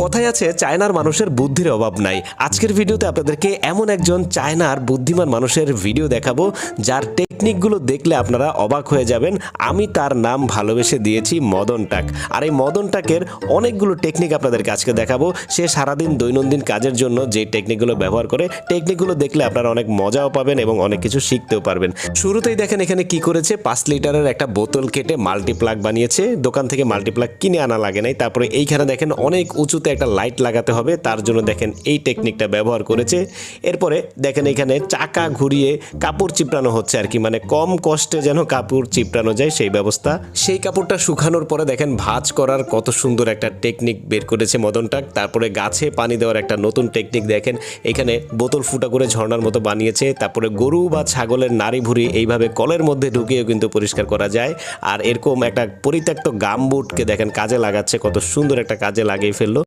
কথায় আছে চায়নার মানুষের বুদ্ধির অভাব নাই। আজকের ভিডিওতে আপনাদেরকে এমন একজন চায়নার বুদ্ধিমান মানুষের ভিডিও দেখাবো যার টেকনিকগুলো দেখলে আপনারা অবাক হয়ে যাবেন। আমি তার নাম ভালোবেসে দিয়েছি মদন টাক। আর এই মদন টাকের অনেকগুলো টেকনিক আপনাদেরকে আজকে দেখাবো। সে সারাদিন দৈনন্দিন কাজের জন্য যে টেকনিকগুলো ব্যবহার করে, টেকনিকগুলো দেখলে আপনারা অনেক মজাও পাবেন এবং অনেক কিছু শিখতেও পারবেন। শুরুতেই দেখেন এখানে কি করেছে, 5 লিটারের একটা বোতল কেটে মাল্টিপ্লাগ বানিয়েছে। দোকান থেকে মাল্টিপ্লাগ কিনে আনা লাগে নাই। তারপরে এইখানে দেখেন অনেক উঁচুতে একটা লাইট লাগাতে হবে, তার জন্য দেখেন এই টেকনিকটা ব্যবহার করেছে। এরপরে দেখেন এখানে চাকা ঘুরিয়ে কাপড় চিপড়ানো হচ্ছে আর কি, মানে কম কষ্টে যেন কাপড় চিপড়ানো যায় সেই ব্যবস্থা। সেই কাপড়টা শুকানোর পরে দেখেন ভাঁজ করার কত সুন্দর একটা টেকনিক বের করেছে মদন টাক। তারপরে গাছে পানি দেওয়ার একটা নতুন টেকনিক দেখেন, এখানে বোতল ফুটা করে ঝর্ণার মতো বানিয়েছে। তারপরে গরু বা ছাগলের নাড়ি ভুঁড়ি এইভাবে কলের মধ্যে ঢুকিয়েও কিন্তু পরিষ্কার করা যায়। আর এরকম একটা পরিত্যক্ত গামবুটকে দেখেন কাজে লাগাচ্ছে, কত সুন্দর একটা কাজে লাগিয়ে ফেললো।